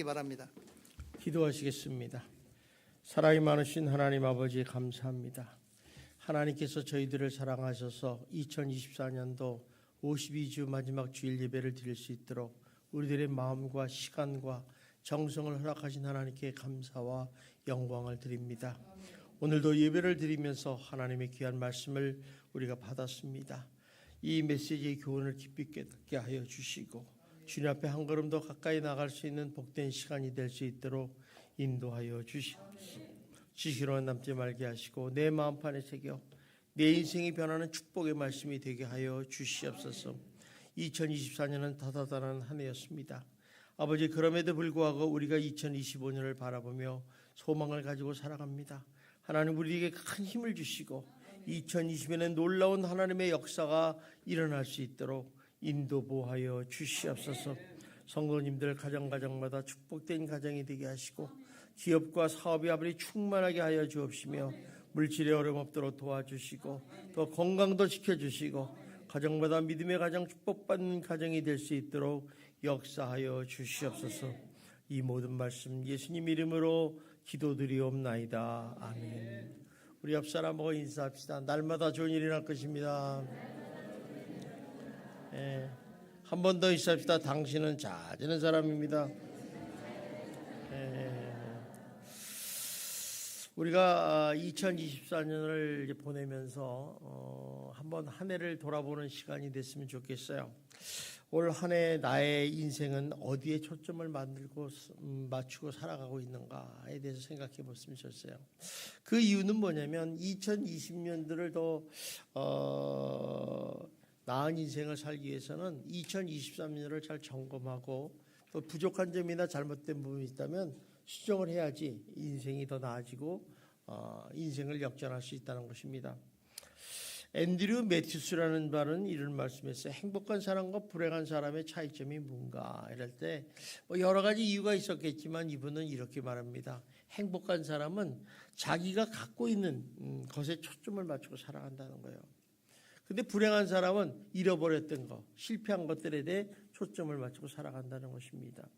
바랍니다. 기도하시겠습니다. 사랑이 많으신 하나님 아버지 감사합니다. 하나님께서 저희들을 사랑하셔서 2024년도 52주 마지막 주일 예배를 드릴 수 있도록 우리들의 마음과 시간과 정성을 허락하신 하나님께 감사와 영광을 드립니다. 오늘도 예배를 드리면서 하나님의 귀한 말씀을 우리가 받았습니다. 이 메시지의 교훈을 깊이 깨닫게 하여 주시고 주님 앞에 한 걸음 더 가까이 나갈 수 있는 복된 시간이 될 수 있도록 인도하여 주시옵소서. 지시로는 남지 말게 하시고 내 마음판에 새겨 내 인생이 변하는 축복의 말씀이 되게 하여 주시옵소서. 2024년은 다다다난 한 해였습니다. 아버지, 그럼에도 불구하고 우리가 2025년을 바라보며 소망을 가지고 살아갑니다. 하나님, 우리에게 큰 힘을 주시고 2020년에 놀라운 하나님의 역사가 일어날 수 있도록 인도보하여 주시옵소서. 성도님들 가정마다 축복된 가정이 되게 하시고 기업과 사업이 아버지 충만하게 하여 주옵시며 물질의 어려움 없도록 도와주시고 또 건강도 지켜주시고 가정마다 믿음의 가정, 축복받는 가정이 될 수 있도록 역사하여 주시옵소서. 이 모든 말씀 예수님 이름으로 기도드리옵나이다. 아멘. 우리 옆 사람하고 인사합시다. 날마다 좋은 일이 날 것입니다. 한 번 더 인사합시다. 당신은 잘지는 사람입니다. 우리가 2024년을 보내면서 한번 한 해를 돌아보는 시간이 됐으면 좋겠어요. 올 한 해 나의 인생은 어디에 초점을 맞추고 살아가고 있는가에 대해서 생각해 봤으면 좋겠어요. 그 이유는 뭐냐면 2020년들을 더 나은 인생을 살기 위해서는 2023년을 잘 점검하고 또 부족한 점이나 잘못된 부분이 있다면 수정을 해야지 인생이 더 나아지고 인생을 역전할 수 있다는 것입니다. 앤드류 매튜스라는 발은 이런 말씀했어요. 행복한 사람과 불행한 사람의 차이점이 뭔가 이럴 때 여러 가지 이유가 있었겠지만 이분은 이렇게 말합니다. 행복한 사람은 자기가 갖고 있는 것에 초점을 맞추고 살아간다는 거예요. 근데 불행한 사람은 잃어버렸던 것, 실패한 것들에 대해 초점을 맞추고 살아간다는 것입니다.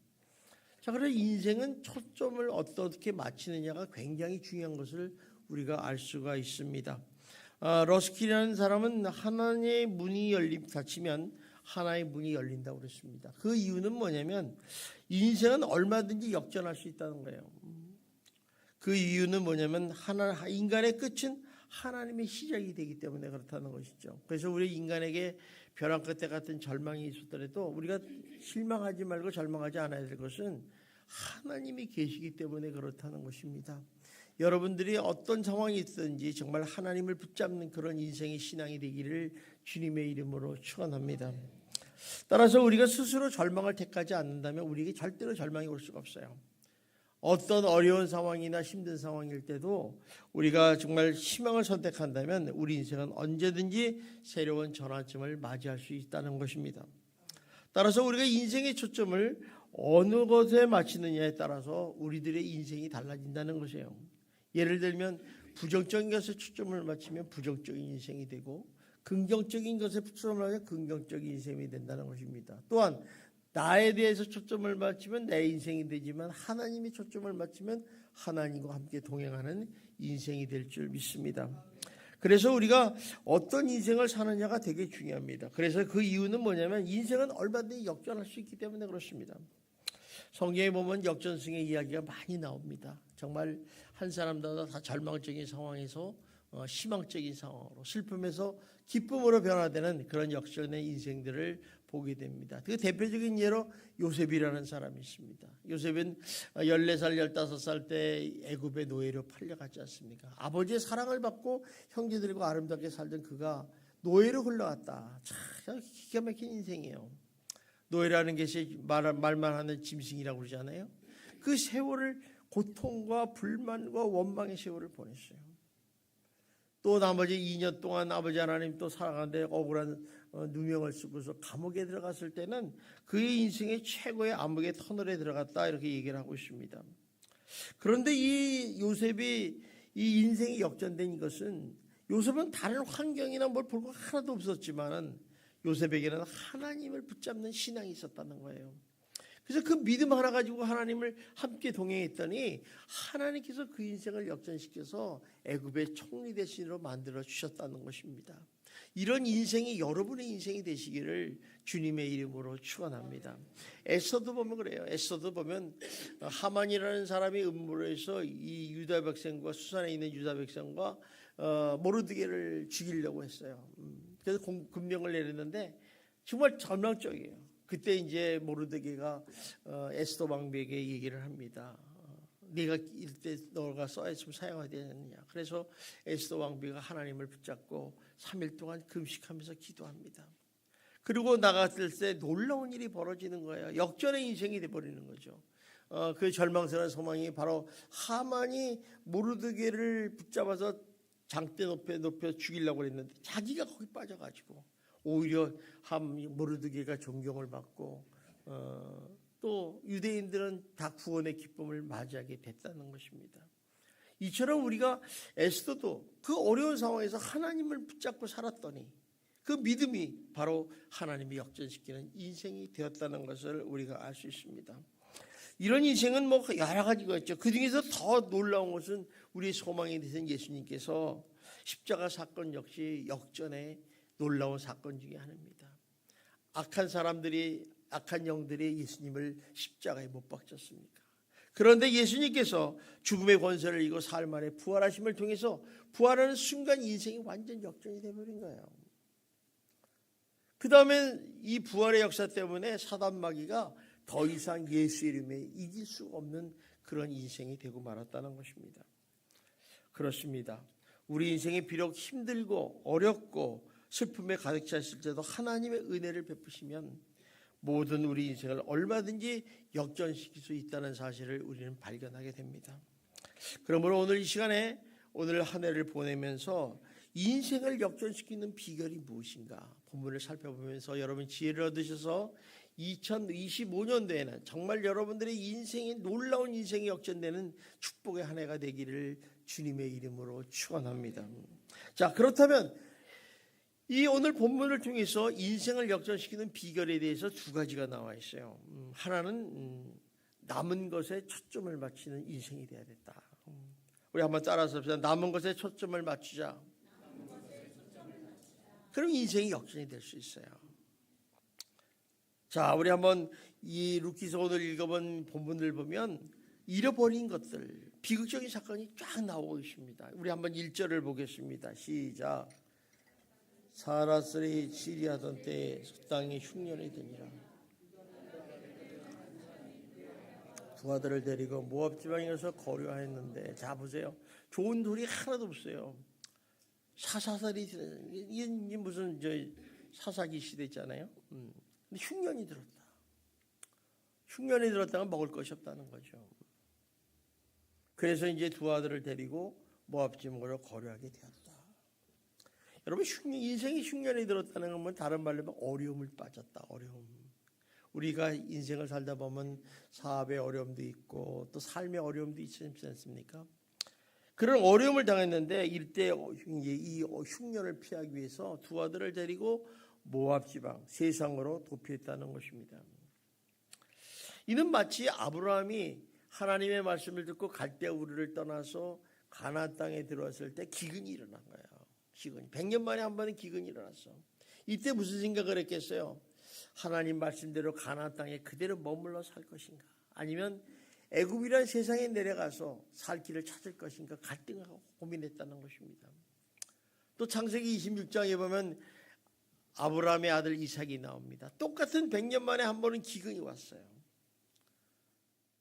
자, 그래서 인생은 초점을 어떻게 맞추느냐가 굉장히 중요한 것을 우리가 알 수가 있습니다. 러스킬이라는 사람은 하나의 문이 닫히면 하나의 문이 열린다고 그랬습니다. 그 이유는 뭐냐면 인생은 얼마든지 역전할 수 있다는 거예요. 그 이유는 뭐냐면 인간의 끝은 하나님의 시작이 되기 때문에 그렇다는 것이죠. 그래서 우리 인간에게 벼랑 끝에 같은 절망이 있었더라도 우리가 실망하지 말고 절망하지 않아야 될 것은 하나님이 계시기 때문에 그렇다는 것입니다. 여러분들이 어떤 상황이 있든지 정말 하나님을 붙잡는 그런 인생의 신앙이 되기를 주님의 이름으로 축원합니다. 따라서 우리가 스스로 절망을 택하지 않는다면 우리에게 절대로 절망이 올 수가 없어요. 어떤 어려운 상황이나 힘든 상황일 때도 우리가 정말 희망을 선택한다면 우리 인생은 언제든지 새로운 전환점을 맞이할 수 있다는 것입니다. 따라서 우리가 인생의 초점을 어느 것에 맞추느냐에 따라서 우리들의 인생이 달라진다는 것이에요. 예를 들면 부정적인 것에 초점을 맞추면 부정적인 인생이 되고 긍정적인 것에 초점을 맞추면 긍정적인 인생이 된다는 것입니다. 또한 나에 대해서 초점을 맞추면 내 인생이 되지만 하나님이 초점을 맞추면 하나님과 함께 동행하는 인생이 될 줄 믿습니다. 그래서 우리가 어떤 인생을 사느냐가 되게 중요합니다. 그래서 그 이유는 뭐냐면 인생은 얼마든지 역전할 수 있기 때문에 그렇습니다. 성경에 보면 역전승의 이야기가 많이 나옵니다. 정말 한 사람마다 다 절망적인 상황에서 희망적인 상황으로 슬픔에서 기쁨으로 변화되는 그런 역전의 인생들을 보게 됩니다. 그 대표적인 예로 요셉이라는 사람이 있습니다. 요셉은 14살, 15살 때 애굽의 노예로 팔려갔지 않습니까? 아버지의 사랑을 받고 형제들과 아름답게 살던 그가 노예로 흘러갔다. 참 기가 막힌 인생이에요. 노예라는 것이 말만 하는 짐승이라고 그러잖아요. 그 세월을 고통과 불만과 원망의 세월을 보냈어요. 또 나머지 2년 동안 아버지 하나님 또 살아가는데 억울한 누명을 쓰고서 감옥에 들어갔을 때는 그의 인생의 최고의 암흑의 터널에 들어갔다 이렇게 얘기를 하고 있습니다. 그런데 이 요셉이 이 인생이 역전된 것은 요셉은 다른 환경이나 뭘 볼 거 하나도 없었지만은 요셉에게는 하나님을 붙잡는 신앙이 있었다는 거예요. 그래서 그 믿음 하나 가지고 하나님을 함께 동행했더니 하나님께서 그 인생을 역전시켜서 애굽의 총리 대신으로 만들어 주셨다는 것입니다. 이런 인생이 여러분의 인생이 되시기를 주님의 이름으로 축원합니다. 에스더도 보면 그래요. 에스더도 보면 하만이라는 사람이 음모를 해서 이 유다 백성과 수산에 있는 유다 백성과 모르드게를 죽이려고 했어요. 그래서 금령을 내렸는데 정말 절망적이에요. 그때 이제 모르드게가 에스더 왕비에게 얘기를 합니다. 네가 이때 너가 써야지면 사용해야 되느냐. 그래서 에스더 왕비가 하나님을 붙잡고 3일 동안 금식하면서 기도합니다. 그리고 나갔을 때 놀라운 일이 벌어지는 거예요. 역전의 인생이 돼버리는 거죠. 그 절망스러운 소망이 바로 하만이 모르드게를 붙잡아서 장대 높여 죽이려고 했는데 자기가 거기 빠져가지고 오히려 모르드게가 존경을 받고 또 유대인들은 다 구원의 기쁨을 맞이하게 됐다는 것입니다. 이처럼 우리가 에스더도 그 어려운 상황에서 하나님을 붙잡고 살았더니 그 믿음이 바로 하나님이 역전시키는 인생이 되었다는 것을 우리가 알 수 있습니다. 이런 인생은 뭐 여러 가지가 있죠. 그 중에서 더 놀라운 것은 우리의 소망이 되신 예수님께서 십자가 사건 역시 역전의 놀라운 사건 중에 하나입니다. 악한 사람들이 악한 영들이 예수님을 십자가에 못 박혔습니까? 그런데 예수님께서 죽음의 권세를 이기고 사흘 만에 부활하심을 통해서 부활하는 순간 인생이 완전 역전이 되어버린 거예요. 그 다음에 이 부활의 역사 때문에 사단 마귀가 더 이상 예수 이름에 이길 수 없는 그런 인생이 되고 말았다는 것입니다. 그렇습니다. 우리 인생이 비록 힘들고 어렵고 슬픔에 가득 찼을 때도 하나님의 은혜를 베푸시면 모든 우리 인생을 얼마든지 역전시킬 수 있다는 사실을 우리는 발견하게 됩니다. 그러므로 오늘 이 시간에 오늘 한 해를 보내면서 인생을 역전시키는 비결이 무엇인가 본문을 살펴보면서 여러분 지혜를 얻으셔서 2025년도에는 정말 여러분들의 인생이 놀라운 인생이 역전되는 축복의 한 해가 되기를 주님의 이름으로 축원합니다. 자, 그렇다면 이 오늘 본문을 통해서 인생을 역전시키는 비결에 대해서 두 가지가 나와 있어요. 하나는 남은 것에 초점을 맞추는 인생이 되어야 됐다. 우리 한번 따라서 합시다. 남은 것에 초점을 맞추자. 그럼 인생이 역전이 될 수 있어요. 자, 우리 한번 이 루키서 오늘 읽어본 본문을 보면 잃어버린 것들, 비극적인 사건이 쫙 나오고 있습니다. 우리 한번 1절을 보겠습니다. 시작. 사라스리 시리하던 때에 땅이 흉년이 되니라. 두 아들을 데리고 모압 지방에 가서 거류하였는데, 자 보세요. 좋은 돌이 하나도 없어요. 사사살이 이게 무슨 사사기 시대 있잖아요. 근데 흉년이 들었다. 흉년이 들었다가 먹을 것이 없다는 거죠. 그래서 이제 두 아들을 데리고 모압 지방으로 거류하게 되었다. 여러분 인생이 흉년이 들었다는 건 다른 말로 하면 어려움을 빠졌다. 어려움. 우리가 인생을 살다 보면 사업의 어려움도 있고 또 삶의 어려움도 있지 않습니까? 그런 어려움을 당했는데 이때 이 흉년을 피하기 위해서 두 아들을 데리고 모압 지방 세상으로 도피했다는 것입니다. 이는 마치 아브라함이 하나님의 말씀을 듣고 갈대 우르를 떠나서 가나안 땅에 들어왔을 때 기근이 일어난 거예요. 기근이 100년 만에 한 번은 기근이 일어났어. 이때 무슨 생각을 했겠어요? 하나님 말씀대로 가나안 땅에 그대로 머물러 살 것인가? 아니면 애굽이라는 세상에 내려가서 살 길을 찾을 것인가? 갈등하고 고민했다는 것입니다. 또 창세기 26장에 보면 아브라함의 아들 이삭이 나옵니다. 똑같은 100년 만에 한 번은 기근이 왔어요.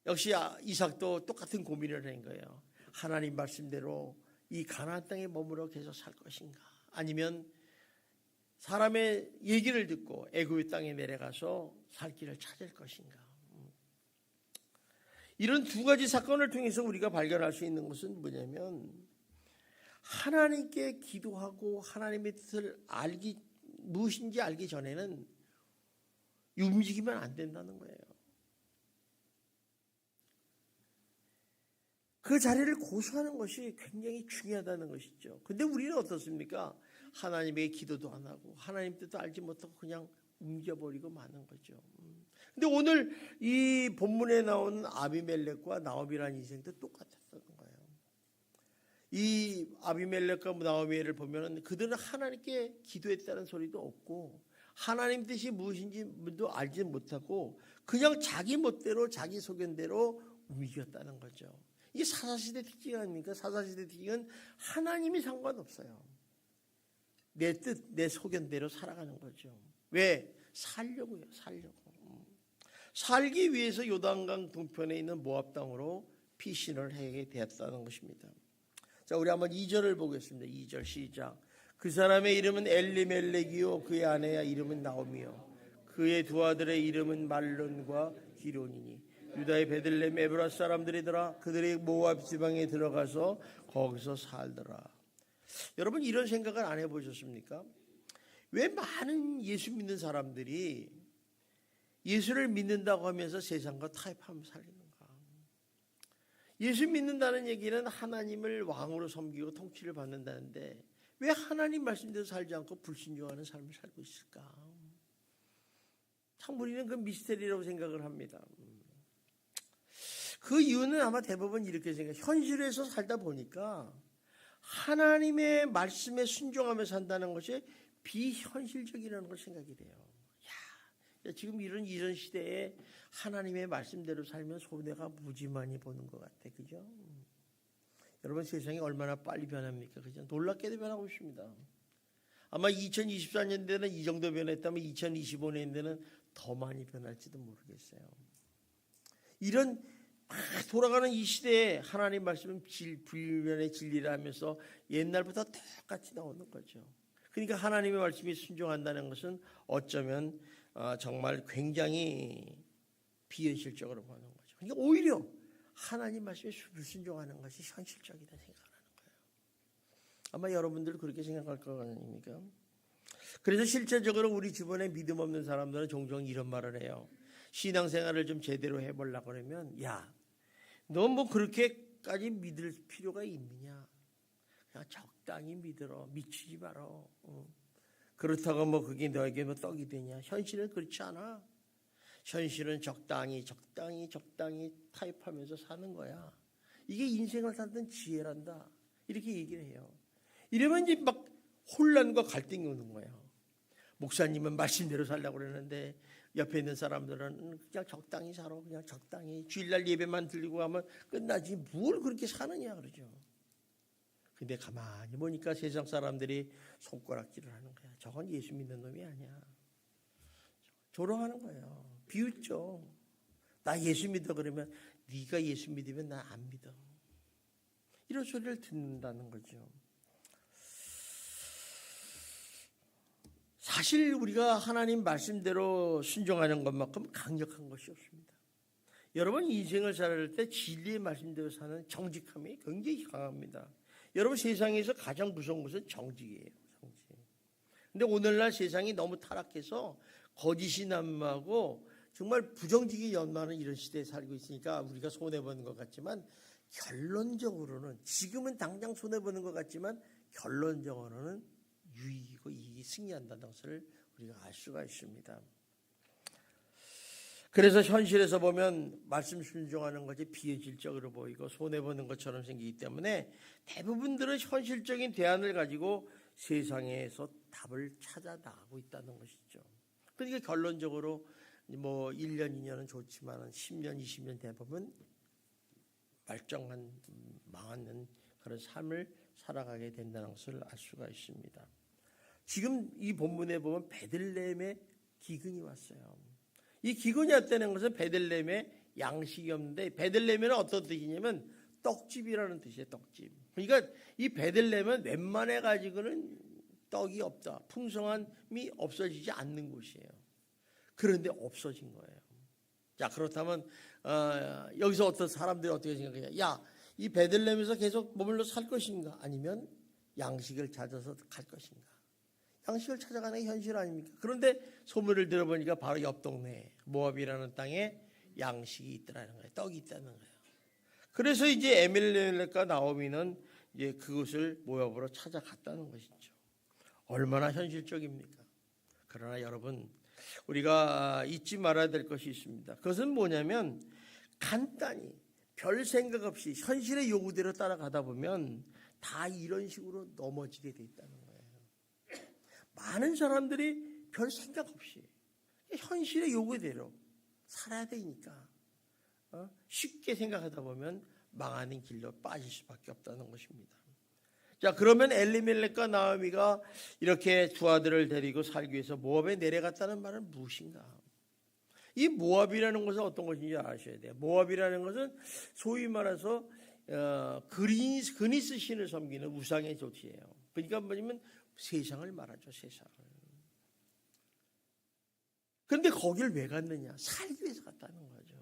역시 이삭도 똑같은 고민을 한 거예요. 하나님 말씀대로 이 가나안 땅에 머물러 계속 살 것인가? 아니면 사람의 얘기를 듣고 애굽의 땅에 내려가서 살 길을 찾을 것인가? 이런 두 가지 사건을 통해서 우리가 발견할 수 있는 것은 뭐냐면 하나님께 기도하고 하나님의 뜻을 무엇인지 알기 전에는 움직이면 안 된다는 거예요. 그 자리를 고수하는 것이 굉장히 중요하다는 것이죠. 근데 우리는 어떻습니까? 하나님에게 기도도 안 하고 하나님 뜻도 알지 못하고 그냥 옮겨버리고 마는 거죠. 근데 오늘 이 본문에 나오는 아비멜렉과 나오미라는 인생도 똑같았던 거예요. 이 아비멜렉과 나오미를 보면은 그들은 하나님께 기도했다는 소리도 없고 하나님 뜻이 무엇인지도 알지 못하고 그냥 자기 멋대로 자기 소견대로 움직였다는 거죠. 이게 사사시대 특징 아닙니까? 사사시대 특징은 하나님이 상관없어요. 내 뜻, 내 소견대로 살아가는 거죠. 왜? 살려고요. 살기 위해서 요단강 동편에 있는 모압 땅으로 피신을 하게 되었다는 것입니다. 자, 우리 한번 2절을 보겠습니다. 2절 시작. 그 사람의 이름은 엘리멜렉이요 그의 아내의 이름은 나오미요 그의 두 아들의 이름은 말론과 기론이니 유다의 베들레헴 에브라 사람들이더라. 그들이 모압 지방에 들어가서 거기서 살더라. 여러분 이런 생각을 안 해보셨습니까? 왜 많은 예수 믿는 사람들이 예수를 믿는다고 하면서 세상과 타협하면서 살리는가? 예수 믿는다는 얘기는 하나님을 왕으로 섬기고 통치를 받는다는데 왜 하나님 말씀대로 살지 않고 불신종하는 삶을 살고 있을까? 참 우리는 그 미스테리라고 생각을 합니다. 그 이유는 아마 대부분 이렇게 생각해요. 현실에서 살다 보니까 하나님의 말씀에 순종하며 산다는 것이 비현실적이라는 걸 생각이 돼요. 야, 지금 이런 시대에 하나님의 말씀대로 살면 손해가 무지 많이 보는 것 같아. 그죠? 여러분 세상이 얼마나 빨리 변합니까? 그죠? 놀랍게도 변하고 있습니다. 아마 2024년대는 이 정도 변했다면 2025년대는 더 많이 변할지도 모르겠어요. 이런 돌아가는 이 시대에 하나님 말씀은 불변의 진리라 하면서 옛날부터 똑같이 나오는 거죠. 그러니까 하나님의 말씀이 순종한다는 것은 어쩌면 정말 굉장히 비현실적으로 보는 거죠. 그러니까 오히려 하나님 말씀에 불순종하는 것이 현실적이다 생각하는 거예요. 아마 여러분들 그렇게 생각할 거 아닙니까? 그래서 실제적으로 우리 주변에 믿음 없는 사람들은 종종 이런 말을 해요. 신앙생활을 좀 제대로 해보려고 그러면 야, 너 뭐 그렇게까지 믿을 필요가 있느냐? 그냥 적당히 믿으러 미치지 마라. 그렇다고 뭐 그게 너에게 뭐 떡이 되냐? 현실은 그렇지 않아. 현실은 적당히 타협하면서 사는 거야. 이게 인생을 살던 지혜란다. 이렇게 얘기를 해요. 이러면 이제 막 혼란과 갈등이 오는 거예요. 목사님은 말씀대로 살려고 그러는데 옆에 있는 사람들은 그냥 적당히 살아. 그냥 적당히 주일날 예배만 드리고 하면 끝나지 뭘 그렇게 사느냐 그러죠. 근데 가만히 보니까 세상 사람들이 손가락질을 하는 거야. 저건 예수 믿는 놈이 아니야. 조롱하는 거예요. 비웃죠. 나 예수 믿어 그러면 네가 예수 믿으면 나 안 믿어. 이런 소리를 듣는다는 거죠. 사실 우리가 하나님 말씀대로 순종하는 것만큼 강력한 것이 없습니다. 여러분 인생을 살아갈 때 진리의 말씀대로 사는 정직함이 굉장히 강합니다. 여러분 세상에서 가장 무서운 것은 정직이에요. 정직. 근데 오늘날 세상이 너무 타락해서 거짓이 난무하고 정말 부정직이 연마하는 이런 시대에 살고 있으니까 우리가 손해보는 것 같지만 결론적으로는 지금은 당장 손해보는 것 같지만 결론적으로는 유익이고 이익이 승리한다는 것을 우리가 알 수가 있습니다. 그래서 현실에서 보면 말씀 순종하는 것이 비현실적으로 보이고 손해보는 것처럼 생기기 때문에 대부분들은 현실적인 대안을 가지고 세상에서 답을 찾아 나가고 있다는 것이죠. 그러니까 결론적으로 뭐 1년, 2년은 좋지만 10년, 20년 되보면 말짱한 망하는 그런 삶을 살아가게 된다는 것을 알 수가 있습니다. 지금 이 본문에 보면 베들레헴에 기근이 왔어요. 이 기근이 왔다는 것은 베들레헴에 양식이 없는데 베들레헴에는 어떤 뜻이냐면 떡집이라는 뜻이에요. 떡집. 그러니까 이 베들레헴은 웬만해 가지고는 떡이 없다. 풍성함이 없어지지 않는 곳이에요. 그런데 없어진 거예요. 자, 그렇다면 여기서 어떤 사람들이 어떻게 생각해요? 야, 이 베들레헴에서 계속 머물러 살 것인가? 아니면 양식을 찾아서 갈 것인가? 양식을 찾아가는 게 현실 아닙니까? 그런데 소문을 들어보니까 바로 옆 동네에 모압이라는 땅에 양식이 있더라는 거예요. 떡이 있다는 거예요. 그래서 이제 에멜레렉과 나오미는 이제 그것을 모압으로 찾아갔다는 것이죠. 얼마나 현실적입니까? 그러나 여러분 우리가 잊지 말아야 될 것이 있습니다. 그것은 뭐냐면 간단히 별 생각 없이 현실의 요구대로 따라가다 보면 다 이런 식으로 넘어지게 돼 있다는 거예요. 많은 사람들이 별 생각 없이 현실의 요구대로 살아야 되니까 쉽게 생각하다 보면 망하는 길로 빠질 수밖에 없다는 것입니다. 자, 그러면 엘리멜렉과 나오미가 이렇게 두 아들을 데리고 살기 위해서 모압에 내려갔다는 말은 무엇인가? 이 모압이라는 것은 어떤 것인지 아셔야 돼요. 모압이라는 것은 소위 말해서 그니스 신을 섬기는 우상의 조치예요. 그러니까 뭐냐면 세상을 말하죠, 세상을. 그런데 거길 왜 갔느냐? 살기 위해서 갔다는 거죠.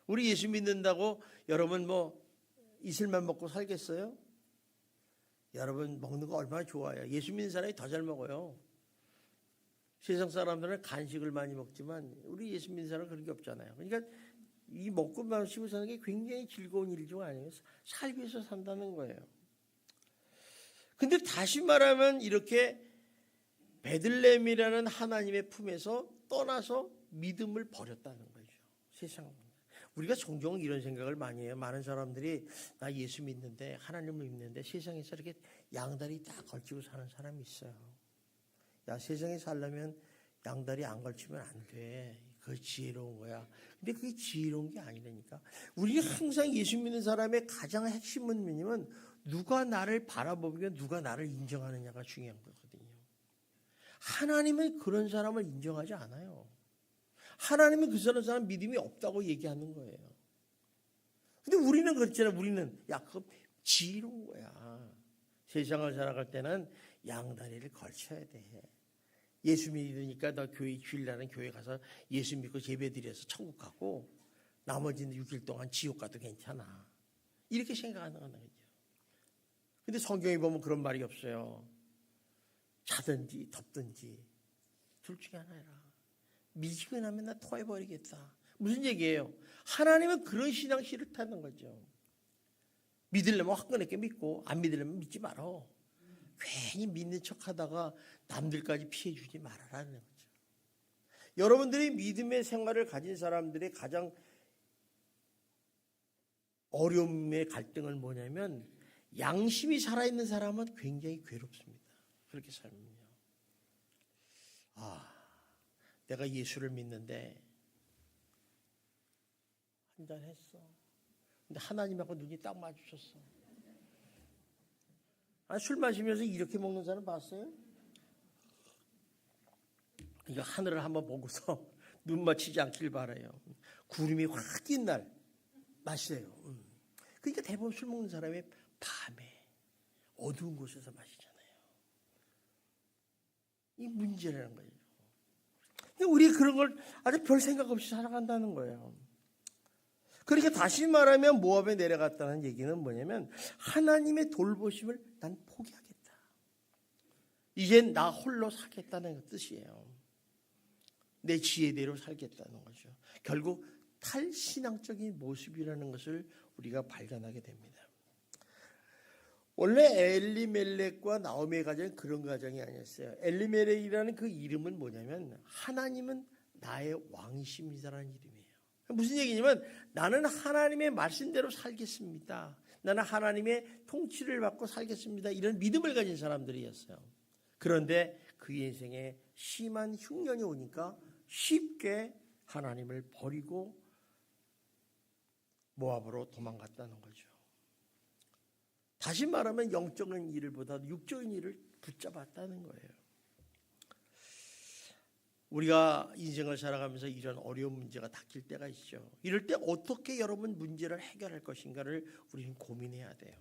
우리 예수 믿는다고 여러분 뭐 이슬만 먹고 살겠어요? 여러분 먹는 거 얼마나 좋아요. 예수 믿는 사람이 더 잘 먹어요. 세상 사람들은 간식을 많이 먹지만 우리 예수 믿는 사람은 그런 게 없잖아요. 그러니까 이 먹고 마시고 사는 게 굉장히 즐거운 일 중 아니에요. 살기 위해서 산다는 거예요. 근데 다시 말하면 이렇게 베들레헴이라는 하나님의 품에서 떠나서 믿음을 버렸다는 거죠. 세상. 우리가 종종 이런 생각을 많이 해요. 많은 사람들이 나 예수 믿는데 하나님을 믿는데 세상에서 이렇게 양다리 딱 걸치고 사는 사람이 있어요. 야, 세상에 살려면 양다리 안 걸치면 안 돼. 그거 지혜로운 거야. 근데 그게 지혜로운 게 아니라니까. 우리가 항상 예수 믿는 사람의 가장 핵심은 뭐냐면 누가 나를 바라보며 누가 나를 인정하느냐가 중요한 거거든요. 하나님은 그런 사람을 인정하지 않아요. 하나님은 그 사람 믿음이 없다고 얘기하는 거예요. 근데 우리는 그렇잖아요. 우리는 야, 그거 지혜로운 거야. 세상을 살아갈 때는 양다리를 걸쳐야 돼. 예수 믿으니까 너 교회 주일날은 교회 가서 예수 믿고 예배드려서 천국 가고 나머지는 6일 동안 지옥 가도 괜찮아. 이렇게 생각하는 거죠. 근데 성경에 보면 그런 말이 없어요. 자든지 덥든지 둘 중에 하나라. 미지근하면 나 토해버리겠다. 무슨 얘기예요? 하나님은 그런 신앙 싫다는 거죠. 믿으려면 화끈하게 믿고 안 믿으려면 믿지 말어. 괜히 믿는 척하다가 남들까지 피해주지 말아라는 거죠. 여러분들이 믿음의 생활을 가진 사람들의 가장 어려움의 갈등은 뭐냐면 양심이 살아있는 사람은 굉장히 괴롭습니다. 그렇게 살면요. 내가 예수를 믿는데 한잔 했어. 근데 하나님하고 눈이 딱 마주쳤어. 술 마시면서 이렇게 먹는 사람 봤어요? 그러니까 하늘을 한번 보고서 눈 맞추지 않길 바라요. 구름이 확 낀 날 마시래요. 그러니까 대부분 술 먹는 사람이 밤에 어두운 곳에서 마시잖아요. 이 문제라는 거예요. 우리 그런 걸 아주 별 생각 없이 살아간다는 거예요. 그러니까 다시 말하면 모압에 내려갔다는 얘기는 뭐냐면 하나님의 돌보심을 난 포기하겠다. 이젠 나 홀로 살겠다는 뜻이에요. 내 지혜대로 살겠다는 거죠. 결국 탈신앙적인 모습이라는 것을 우리가 발견하게 됩니다. 원래 엘리멜렉과 나오미의 가정은 그런 가정이 아니었어요. 엘리멜렉이라는 그 이름은 뭐냐면 하나님은 나의 왕이십니다라는 이름이에요. 무슨 얘기냐면 나는 하나님의 말씀대로 살겠습니다. 나는 하나님의 통치를 받고 살겠습니다. 이런 믿음을 가진 사람들이었어요. 그런데 그 인생에 심한 흉년이 오니까 쉽게 하나님을 버리고 모압으로 도망갔다는 거죠. 다시 말하면 영적인 일보다 육적인 일을 붙잡았다는 거예요. 우리가 인생을 살아가면서 이런 어려운 문제가 닥칠 때가 있죠. 이럴 때 어떻게 여러분 문제를 해결할 것인가를 우리는 고민해야 돼요.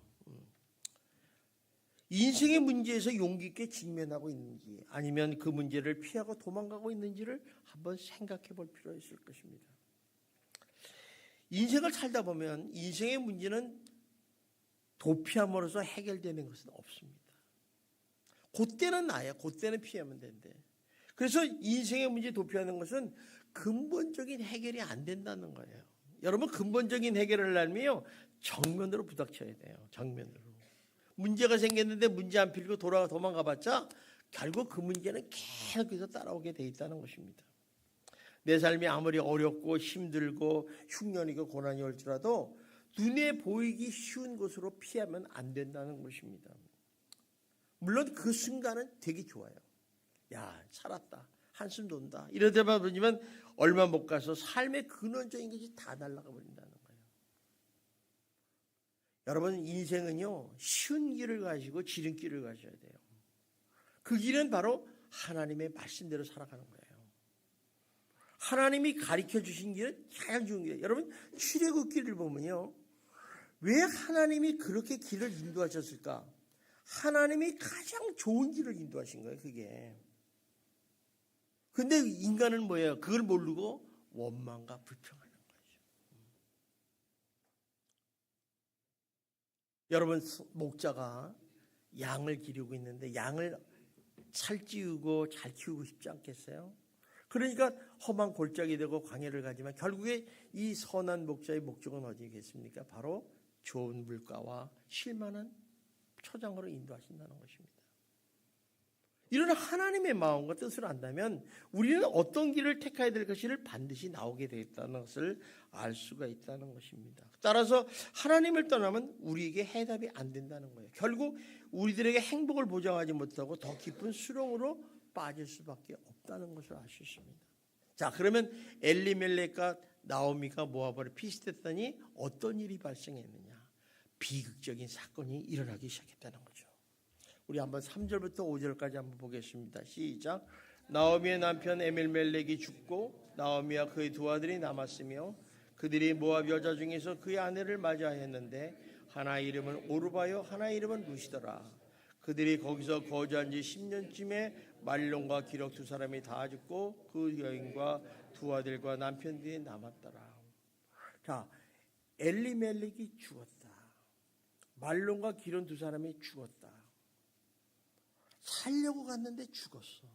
인생의 문제에서 용기 있게 직면하고 있는지 아니면 그 문제를 피하고 도망가고 있는지를 한번 생각해 볼 필요가 있을 것입니다. 인생을 살다 보면 인생의 문제는 도피함으로써 해결되는 것은 없습니다. 그때는 나야. 그때는 피하면 된대. 그래서 인생의 문제 도피하는 것은 근본적인 해결이 안 된다는 거예요. 여러분 근본적인 해결을 하려면 정면으로 부닥쳐야 돼요. 정면으로. 문제가 생겼는데 문제 안 풀고 도망가봤자 결국 그 문제는 계속해서 따라오게 돼 있다는 것입니다. 내 삶이 아무리 어렵고 힘들고 흉년이고 고난이 올지라도 눈에 보이기 쉬운 곳으로 피하면 안 된다는 것입니다. 물론 그 순간은 되게 좋아요. 야, 살았다. 한숨 돈다. 이러다 보면 얼마 못 가서 삶의 근원적인 것이 다 날아가 버린다는 거예요. 여러분, 인생은요, 쉬운 길을 가시고 지름길을 가셔야 돼요. 그 길은 바로 하나님의 말씀대로 살아가는 거예요. 하나님이 가르쳐 주신 길은 가장 좋은 길이에요. 여러분, 출애굽기를 보면요, 왜 하나님이 그렇게 길을 인도하셨을까? 하나님이 가장 좋은 길을 인도하신 거예요, 그게. 근데 인간은 뭐예요? 그걸 모르고 원망과 불평하는 거죠. 여러분, 목자가 양을 기르고 있는데 양을 살찌우고 잘 키우고 싶지 않겠어요? 그러니까 험한 골짜기 되고 광야를 가지만 결국에 이 선한 목자의 목적은 어디겠습니까? 바로 좋은 물가와 쉴만한 초장으로 인도하신다는 것입니다. 이런 하나님의 마음과 뜻을 안다면 우리는 어떤 길을 택해야 될 것을 반드시 나오게 되었다는 것을 알 수가 있다는 것입니다. 따라서 하나님을 떠나면 우리에게 해답이 안 된다는 거예요. 결국 우리들에게 행복을 보장하지 못하고 더 깊은 수렁으로 빠질 수밖에 없다는 것을 알 수 있습니다. 자, 그러면 엘리멜렉과 나오미가 모압으로 피신했더니 어떤 일이 발생했느냐? 비극적인 사건이 일어나기 시작했다는 거죠. 우리 한번 3절부터 5절까지 한번 보겠습니다. 시작. 나오미의 남편 엘리멜렉이 죽고 나오미와 그의 두 아들이 남았으며 그들이 모압 여자 중에서 그의 아내를 맞이하였는데 하나의 이름은 오르바요 하나의 이름은 루시더라. 그들이 거기서 거주한 지 10년쯤에 말론과 기록 두 사람이 다 죽고 그 여인과 두 아들과 남편들이 남았더라. 자, 엘리멜렉이 죽었다. 말론과 기론 두 사람이 죽었다. 살려고 갔는데 죽었어.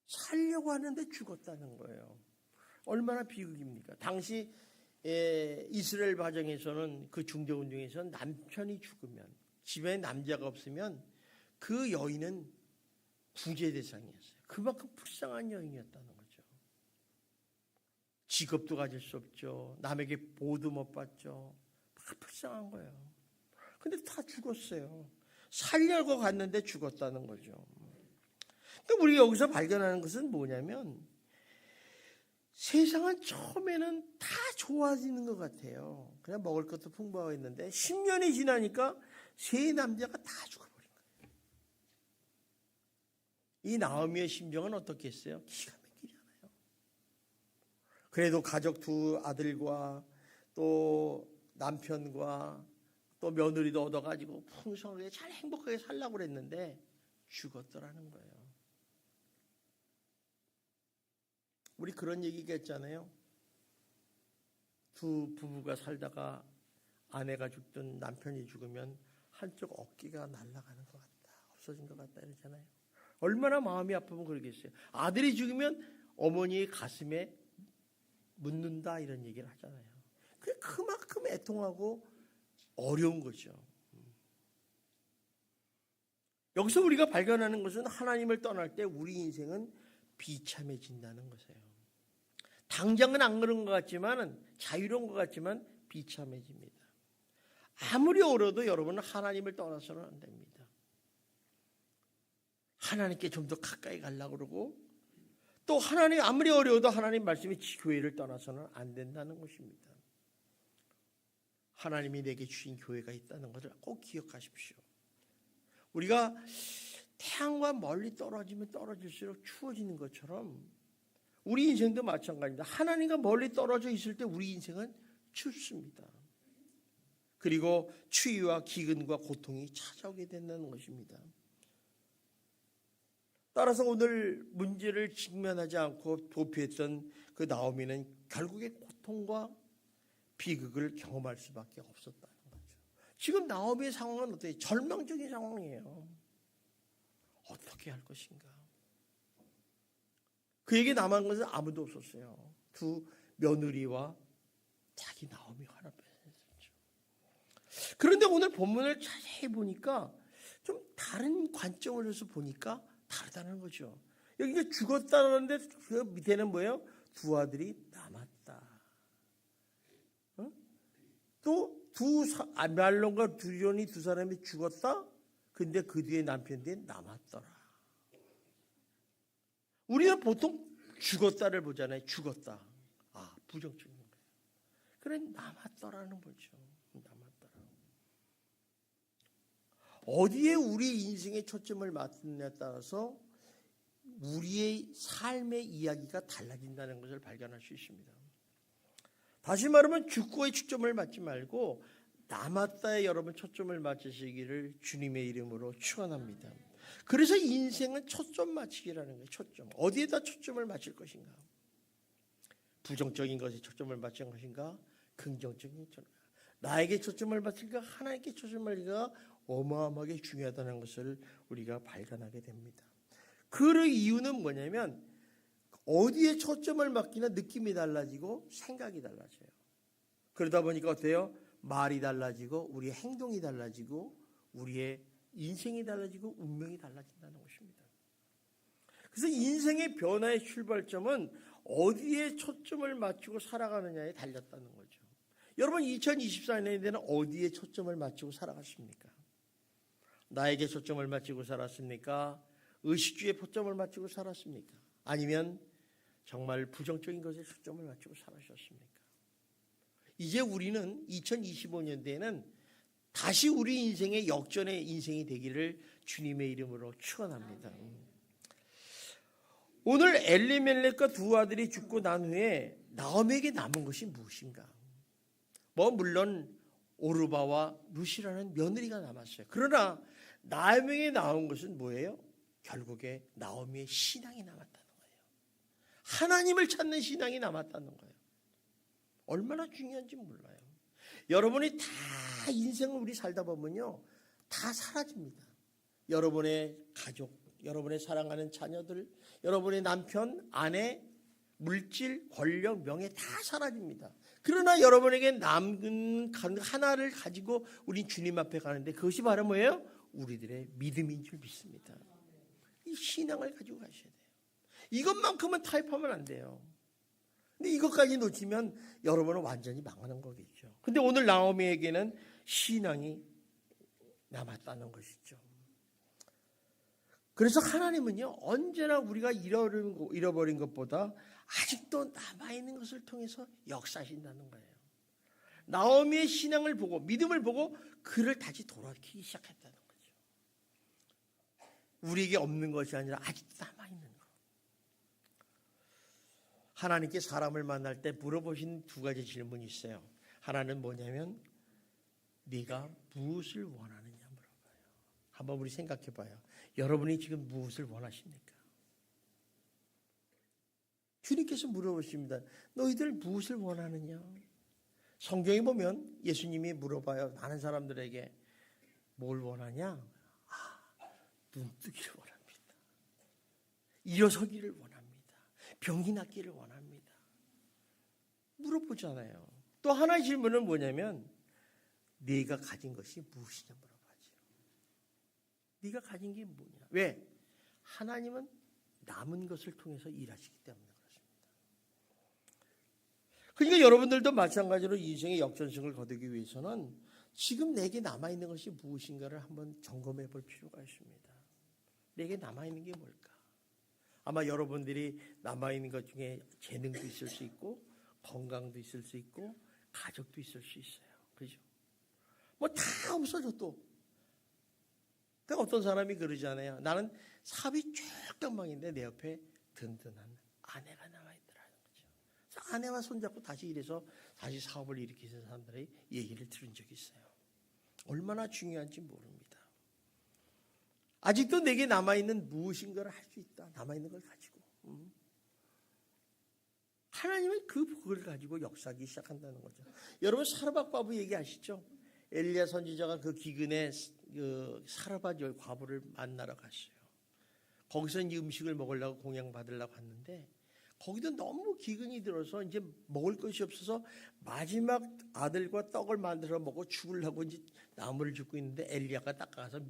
살려고 하는데 죽었다는 거예요. 얼마나 비극입니까? 당시 이스라엘 가정에서는 그 중대운 중에서 남편이 죽으면 집에 남자가 없으면 그 여인은 구제 대상이었어요. 그만큼 불쌍한 여인이었다는 거죠. 직업도 가질 수 없죠. 남에게 보호도 못 받죠. 막 불쌍한 거예요. 근데 다 죽었어요. 살려고 갔는데 죽었다는 거죠. 그러니까 우리가 여기서 발견하는 것은 뭐냐면 세상은 처음에는 다 좋아지는 것 같아요. 그냥 먹을 것도 풍부하고 있는데 10년이 지나니까 세 남자가 다 죽어버린 거예요. 이 나오미의 심정은 어떻겠어요? 기가 막히잖아요. 그래도 가족 두 아들과 또 남편과 또 며느리도 얻어가지고 풍성하게 잘 행복하게 살려고 그랬는데 죽었더라는 거예요. 우리 그런 얘기가 있잖아요. 두 부부가 살다가 아내가 죽든 남편이 죽으면 한쪽 어깨가 날아가는 것 같다. 없어진 것 같다 이러잖아요. 얼마나 마음이 아프면 그러겠어요. 아들이 죽으면 어머니의 가슴에 묻는다 이런 얘기를 하잖아요. 그만큼 애통하고 어려운 거죠. 여기서 우리가 발견하는 것은 하나님을 떠날 때 우리 인생은 비참해진다는 것이에요. 당장은 안 그런 것 같지만 자유로운 것 같지만 비참해집니다. 아무리 어려도 여러분은 하나님을 떠나서는 안 됩니다. 하나님께 좀 더 가까이 가려고 그러고 또 하나님 아무리 어려워도 하나님 말씀이 교회를 떠나서는 안 된다는 것입니다. 하나님이 내게 주신 교회가 있다는 것을 꼭 기억하십시오. 우리가 태양과 멀리 떨어지면 떨어질수록 추워지는 것처럼 우리 인생도 마찬가지입니다. 하나님과 멀리 떨어져 있을 때 우리 인생은 춥습니다. 그리고 추위와 기근과 고통이 찾아오게 된다는 것입니다. 따라서 오늘 문제를 직면하지 않고 도피했던 그 나오미는 결국에 고통과 비극을 경험할 수밖에 없었다는 거죠. 지금 나오미의 상황은 어때요? 절망적인 상황이에요. 어떻게 할 것인가? 그에게 남은 것은 아무도 없었어요. 두 며느리와 자기 나오미 하나뿐이었죠. 그런데 오늘 본문을 자세히 보니까 좀 다른 관점을 해서 보니까 다르다는 거죠. 여기가 죽었다는데 그 밑에는 뭐예요? 두 아들이 남았다. 또 말론과 두리온이 두 사람이 죽었다. 근데 그 뒤에 남편들이 남았더라. 우리가 보통 죽었다를 보잖아요. 죽었다. 부정적인 거예요. 그래 남았더라는 거죠. 남았더라. 어디에 우리 인생의 초점을 맞느냐에 따라서 우리의 삶의 이야기가 달라진다는 것을 발견할 수 있습니다. 다시 말하면 죽고의 초점을 맞지 말고 남았다에 여러분 초점을 맞추시기를 주님의 이름으로 축원합니다. 그래서 인생은 초점 맞추기라는 거예요. 초점. 어디에다 초점을 맞출 것인가? 부정적인 것에 초점을 맞춘 것인가? 긍정적인 초점. 나에게 초점을 맞출까? 하나님께 초점을 맞출까? 어마어마하게 중요하다는 것을 우리가 발견하게 됩니다. 그 이유는 뭐냐면 어디에 초점을 맞기나 느낌이 달라지고 생각이 달라져요. 그러다 보니까 어때요? 말이 달라지고 우리의 행동이 달라지고 우리의 인생이 달라지고 운명이 달라진다는 것입니다. 그래서 인생의 변화의 출발점은 어디에 초점을 맞추고 살아가느냐에 달렸다는 거죠. 여러분 2024년에는 어디에 초점을 맞추고 살아갔습니까? 나에게 초점을 맞추고 살았습니까? 의식주의에 초점을 맞추고 살았습니까? 아니면 정말 부정적인 것에 초점을 맞추고 살아셨습니까? 이제 우리는 2025년대에는 다시 우리 인생의 역전의 인생이 되기를 주님의 이름으로 축원합니다. 오늘 엘리멜렉과 두 아들이 죽고 난 후에 나오미에게 남은 것이 무엇인가? 물론 오르바와 루시라는 며느리가 남았어요. 그러나 나오미에게 나온 것은 뭐예요? 결국에 나오미의 신앙이 남았다는 거예요. 하나님을 찾는 신앙이 남았다는 거예요. 얼마나 중요한지 몰라요. 여러분이 다 인생을 우리 살다 보면요, 다 사라집니다. 여러분의 가족, 여러분의 사랑하는 자녀들, 여러분의 남편, 아내, 물질, 권력, 명예 다 사라집니다. 그러나 여러분에게 남은 하나를 가지고 우리 주님 앞에 가는데 그것이 바로 뭐예요? 우리들의 믿음인 줄 믿습니다. 이 신앙을 가지고 가셔야 돼요. 이것만큼은 타협하면 안 돼요. 근데 이것까지 놓치면 여러분은 완전히 망하는 거겠죠. 근데 오늘 나오미에게는 신앙이 남았다는 것이죠. 그래서 하나님은요, 언제나 우리가 잃어버린 것보다 아직도 남아있는 것을 통해서 역사하신다는 거예요. 나오미의 신앙을 보고, 믿음을 보고 그를 다시 돌아키기 시작했다는 거죠. 우리에게 없는 것이 아니라 아직도 남아있는 것. 하나님께 사람을 만날 때 물어보신 두 가지 질문이 있어요. 하나는 뭐냐면 네가 무엇을 원하느냐 물어봐요. 한번 우리 생각해 봐요. 여러분이 지금 무엇을 원하십니까? 주님께서 물어보십니다. 너희들 무엇을 원하느냐? 성경에 보면 예수님이 물어봐요. 많은 사람들에게 뭘 원하냐? 눈뜨기를 원합니다. 일어서기를 원합니다. 병이 낫기를 원합니다. 물어보잖아요. 또 하나의 질문은 뭐냐면 네가 가진 것이 무엇이냐 물어봐죠. 네가 가진 게 뭐냐? 왜? 하나님은 남은 것을 통해서 일하시기 때문에 그렇습니다. 그러니까 여러분들도 마찬가지로 인생의 역전승을 거두기 위해서는 지금 내게 남아있는 것이 무엇인가를 한번 점검해 볼 필요가 있습니다. 내게 남아있는 게 뭘까? 아마 여러분들이 남아있는 것 중에 재능도 있을 수 있고 건강도 있을 수 있고 가족도 있을 수 있어요. 그죠? 다 없어져도. 그러니까 어떤 사람이 그러잖아요. 나는 사업이 쫙망인데 내 옆에 든든한 아내가 남아있더라는 거죠. 그래서 아내와 손잡고 다시 일해서 다시 사업을 일으키는 사람들의 얘기를 들은 적이 있어요. 얼마나 중요한지 모릅니다. 아직도 내게 남아있는 무엇인가를 할 수 있다. 남아있는 걸 가지고. 하나님은 그걸 가지고 역사하기 시작한다는 거죠. 여러분 사르밧 과부 얘기하시죠? 엘리야 선지자가 그 기근에 그 사르밧 과부를 만나러 갔어요. 거기서 이제 음식을 먹으려고 공양 받으려고 갔는데 거기도 너무 기근이 들어서 이제 먹을 것이 없어서 마지막 아들과 떡을 만들어 먹고 죽으려고 이제 나무를 줍고 있는데 엘리야가 딱 가서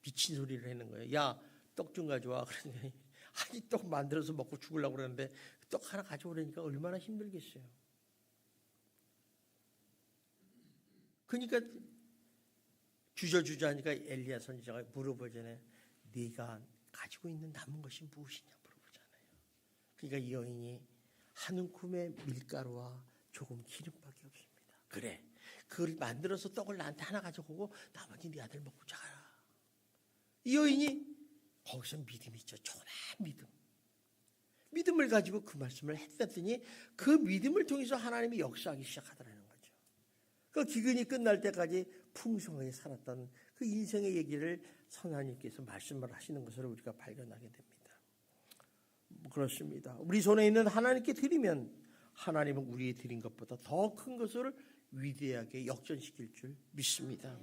미친 소리를 하는 거예요. 야, 떡 좀 가져와. 그러더니 아니 떡 만들어서 먹고 죽으려고 그러는데 떡 하나 가져오려니까 얼마나 힘들겠어요. 그러니까 주저주저하니까 엘리야 선지자가 물어보잖아요. 네가 가지고 있는 남은 것이 무엇이냐 물어보잖아요. 그러니까 이 여인이 한 움큼의 밀가루와 조금 기름밖에 없습니다. 그래, 그걸 만들어서 떡을 나한테 하나 가져오고 나머지 네 아들 먹고 자라. 이 여인이 거기서 믿음이 있죠. 조그만 믿음을 가지고 그 말씀을 했더니 그 믿음을 통해서 하나님이 역사하기 시작하더라는 거죠. 그 기근이 끝날 때까지 풍성하게 살았던 그 인생의 얘기를 하나님께서 말씀을 하시는 것을 우리가 발견하게 됩니다. 그렇습니다. 우리 손에 있는 하나님께 드리면 하나님은 우리의 드린 것보다 더 큰 것을 위대하게 역전시킬 줄 믿습니다.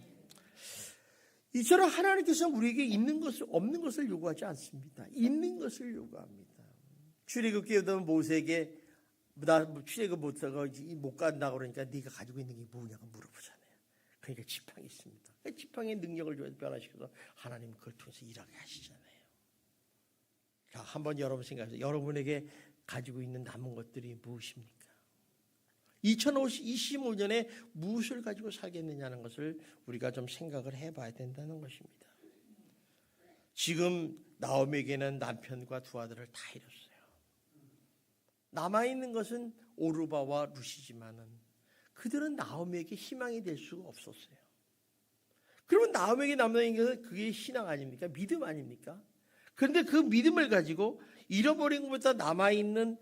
이처럼 하나님께서 우리에게 있는 것을 없는 것을 요구하지 않습니다. 있는 것을 요구합니다. 출애굽기에 보면 모세에게 나 출애굽 못 간다고 그러니까 네가 가지고 있는 게 뭐냐고 물어보잖아요. 그러니까 지팡이 있습니다. 지팡이의 능력을 줘서 변화시켜서 하나님은 그걸 통해서 일하게 하시잖아요. 자, 한번 여러분 생각해서 여러분에게 가지고 있는 남은 것들이 무엇입니까? 2025년에 무엇을 가지고 살겠느냐는 것을 우리가 좀 생각을 해봐야 된다는 것입니다. 지금 나오미에게는 남편과 두 아들을 다 잃었어요. 남아있는 것은 오르바와 루시지만은 그들은 나오미에게 희망이 될 수가 없었어요. 그러면 나오미에게 남아있는 것은 그게 신앙 아닙니까? 믿음 아닙니까? 그런데 그 믿음을 가지고 잃어버린 것보다 남아있는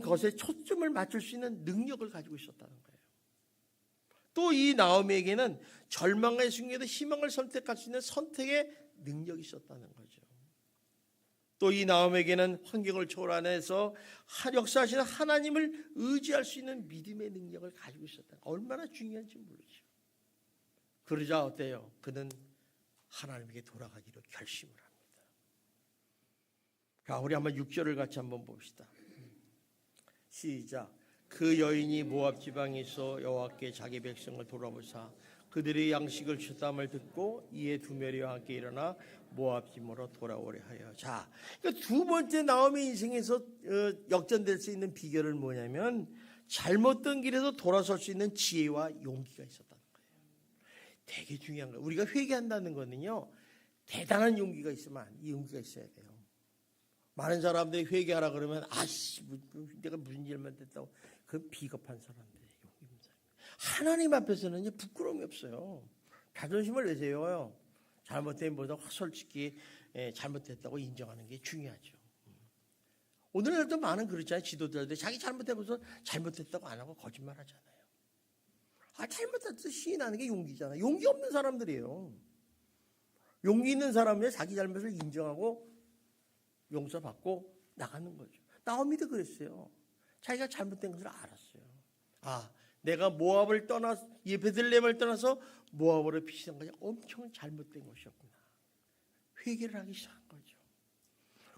것에 초점을 맞출 수 있는 능력을 가지고 있었다는 거예요. 또 이 나오미에게는 절망의 순간에도 희망을 선택할 수 있는 선택의 능력이 있었다는 거죠. 또 이 나오미에게는 환경을 초월해서 역사하시는 하나님을 의지할 수 있는 믿음의 능력을 가지고 있었다. 얼마나 중요한지 모르죠. 그러자 어때요? 그는 하나님에게 돌아가기로 결심을 합니다. 자, 우리 한번 6절을 같이 한번 봅시다. 시작. 그 여인이 모압 지방에서 여호와께 자기 백성을 돌아보사 그들의 양식을 주담을 듣고 이에 두 메리와 함께 일어나 모압 지방으로 돌아오려 하여. 자, 그러니까 두 번째 나오미 인생에서 역전될 수 있는 비결은 뭐냐면 잘못된 길에서 돌아설 수 있는 지혜와 용기가 있었다는 거예요. 되게 중요한 거예요. 우리가 회개한다는 거는요, 대단한 용기가 있으면 이 용기가 있어야 돼요. 많은 사람들이 회개하라 그러면 아씨 내가 무슨 일만 됐다고 그 비겁한 사람들이에요. 하나님 앞에서는 부끄러움이 없어요. 자존심을 내세워요. 잘못된 보다 솔직히 잘못했다고 인정하는 게 중요하죠. 오늘날도 많은 그렇잖아요. 지도자들 자기 잘못해서 잘못했다고 안 하고 거짓말하잖아요. 잘못했다 시인하는 게 용기잖아요. 용기 없는 사람들이에요. 용기 있는 사람은 자기 잘못을 인정하고 용서받고 나가는 거죠. 나오미도 그랬어요. 자기가 잘못된 것을 알았어요. 내가 모압을 떠나서 베들레헴을 떠나서 모압으로 피신한 것이 엄청 잘못된 것이었구나. 회개를 하기 시작한 거죠.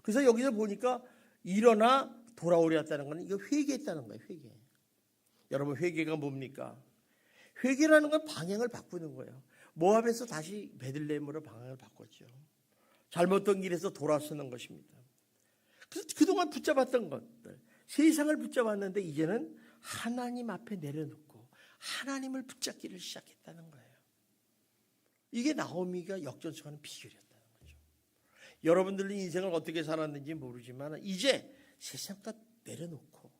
그래서 여기서 보니까 일어나 돌아오려했다는 건 이거 회개했다는 거예요. 회개. 여러분 회개가 뭡니까? 회개라는 건 방향을 바꾸는 거예요. 모압에서 다시 베들레헴으로 방향을 바꿨죠. 잘못된 길에서 돌아서는 것입니다. 그래서 그동안 붙잡았던 것들, 세상을 붙잡았는데 이제는 하나님 앞에 내려놓고 하나님을 붙잡기를 시작했다는 거예요. 이게 나오미가 역전승하는 비결이었다는 거죠. 여러분들의 인생을 어떻게 살았는지 모르지만 이제 세상과 내려놓고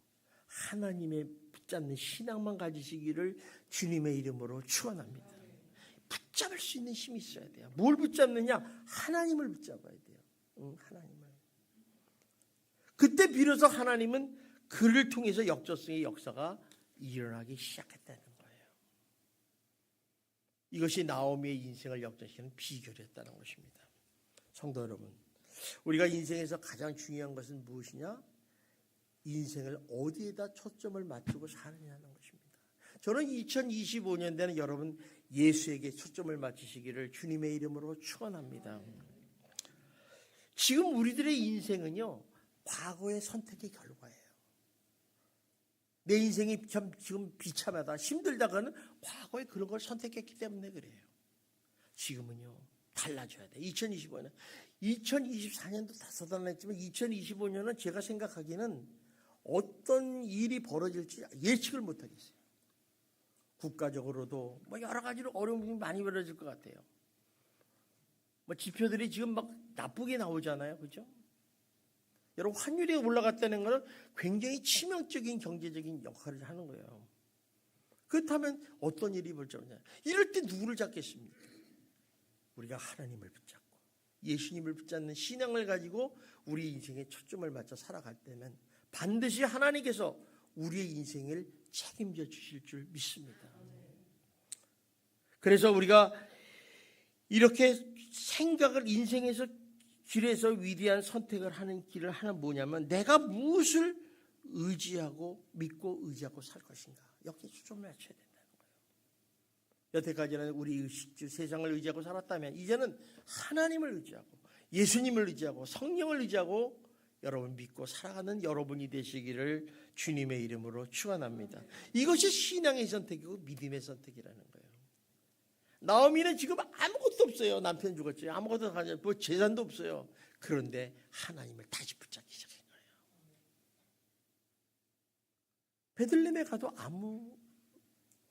하나님의 붙잡는 신앙만 가지시기를 주님의 이름으로 축원합니다. 붙잡을 수 있는 힘이 있어야 돼요. 뭘 붙잡느냐? 하나님을 붙잡아야 돼요. 하나님을. 그때 비로소 하나님은 그를 통해서 역전승의 역사가 일어나기 시작했다는 거예요. 이것이 나오미의 인생을 역전시키는 비결이었다는 것입니다. 성도 여러분, 우리가 인생에서 가장 중요한 것은 무엇이냐? 인생을 어디에다 초점을 맞추고 사느냐는 것입니다. 저는 2025년대는 여러분 예수에게 초점을 맞추시기를 주님의 이름으로 축원합니다. 지금 우리들의 인생은요, 과거의 선택의 결과예요. 내 인생이 참 지금 비참하다, 힘들다가는 과거에 그런 걸 선택했기 때문에 그래요. 지금은요, 달라져야 돼. 2024년도 다 쏟아냈지만 2025년은 제가 생각하기에는 어떤 일이 벌어질지 예측을 못하겠어요. 국가적으로도 뭐 여러 가지로 어려움이 많이 벌어질 것 같아요. 뭐 지표들이 지금 막 나쁘게 나오잖아요. 그죠? 여러분, 환율이 올라갔다는 것은 굉장히 치명적인 경제적인 역할을 하는 거예요. 그렇다면 어떤 일이 벌어질지 모르냐. 이럴 때 누구를 잡겠습니까? 우리가 하나님을 붙잡고 예수님을 붙잡는 신앙을 가지고 우리 인생에 초점을 맞춰 살아갈 때는 반드시 하나님께서 우리의 인생을 책임져 주실 줄 믿습니다. 그래서 우리가 이렇게 생각을 인생에서 길에서 위대한 선택을 하는 길을 하나 뭐냐면 내가 무엇을 의지하고 믿고 의지하고 살 것인가. 여기에 초점을 맞춰야 된다는 거예요. 여태까지는 우리 의식주 세상을 의지하고 살았다면 이제는 하나님을 의지하고 예수님을 의지하고 성령을 의지하고 여러분 믿고 살아가는 여러분이 되시기를 주님의 이름으로 축원합니다. 이것이 신앙의 선택이고 믿음의 선택이라는 거예요. 나오미는 지금 아무것도 없어요. 남편 죽었지. 아무것도 가지 뭐 재산도 없어요. 그런데 하나님을 다시 붙잡기 시작한 거예요. 베들레헴에 가도 아무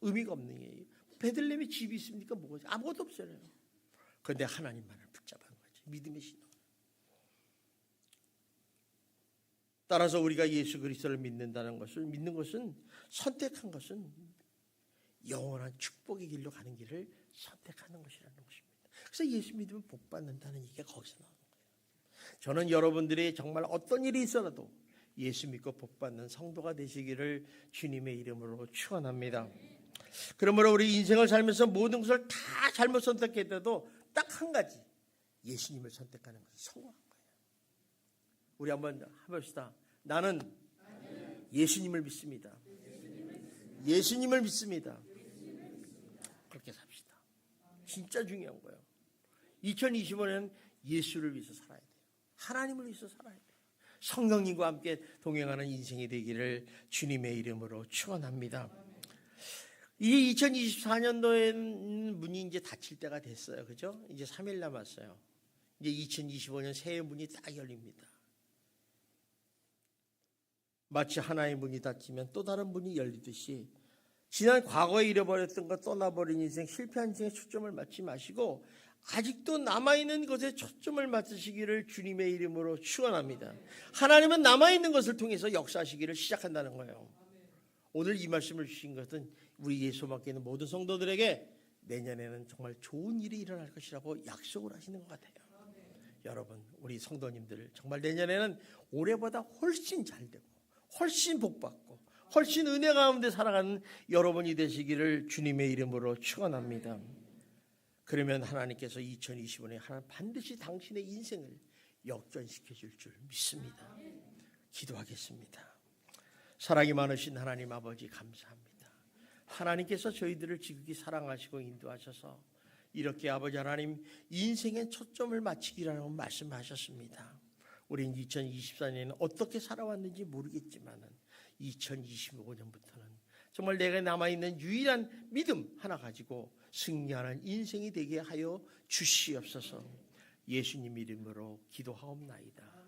의미가 없는 거예요. 베들레헴에 집이 있습니까? 뭐가 아무것도 없어요. 그런데 하나님만을 붙잡은 거죠. 믿음의 신앙. 따라서 우리가 예수 그리스도를 믿는 것은 선택한 것은 영원한 축복의 길로 가는 길을 선택하는 것이라는 것입니다. 그래서 예수 믿으면 복 받는다는 얘기가 거기서 나오는 거예요. 저는 여러분들이 정말 어떤 일이 있어도 예수 믿고 복 받는 성도가 되시기를 주님의 이름으로 축원합니다. 그러므로 우리 인생을 살면서 모든 것을 다 잘못 선택했어도 딱 한 가지 예수님을 선택하는 것은 성공한 거예요. 우리 한번 해봅시다. 나는 예수님을 믿습니다. 예수님을 믿습니다. 그렇게 삽시다. 진짜 중요한 거예요. 2025년 예수를 위해서 살아야 돼요. 하나님을 위해서 살아야 돼요. 성령님과 함께 동행하는 인생이 되기를 주님의 이름으로 축원합니다. 이 2024년도에 문이 이제 닫힐 때가 됐어요. 그죠? 이제 3일 남았어요. 이제 2025년 새해 문이 딱 열립니다. 마치 하나의 문이 닫히면 또 다른 문이 열리듯이 지난 과거에 잃어버렸던 것, 떠나버린 인생, 실패한 인생에 초점을 맞지 마시고 아직도 남아있는 것에 초점을 맞추시기를 주님의 이름으로 축원합니다. 하나님은 남아있는 것을 통해서 역사하시기를 시작한다는 거예요. 오늘 이 말씀을 주신 것은 우리 예수 밖에 있는 모든 성도들에게 내년에는 정말 좋은 일이 일어날 것이라고 약속을 하시는 것 같아요. 여러분, 우리 성도님들 정말 내년에는 올해보다 훨씬 잘 되고 훨씬 복받고 훨씬 은혜 가운데 살아가는 여러분이 되시기를 주님의 이름으로 축원합니다. 그러면 하나님께서 2025년에 하나님 반드시 당신의 인생을 역전시켜 줄 줄 믿습니다. 기도하겠습니다. 사랑이 많으신 하나님 아버지 감사합니다. 하나님께서 저희들을 지극히 사랑하시고 인도하셔서 이렇게 아버지 하나님 인생의 초점을 맞추기라는 말씀하셨습니다. 우린 2024년에는 어떻게 살아왔는지 모르겠지만 2025년부터는 정말 내가 남아있는 유일한 믿음 하나 가지고 승리하는 인생이 되게 하여 주시옵소서. 예수님 이름으로 기도하옵나이다.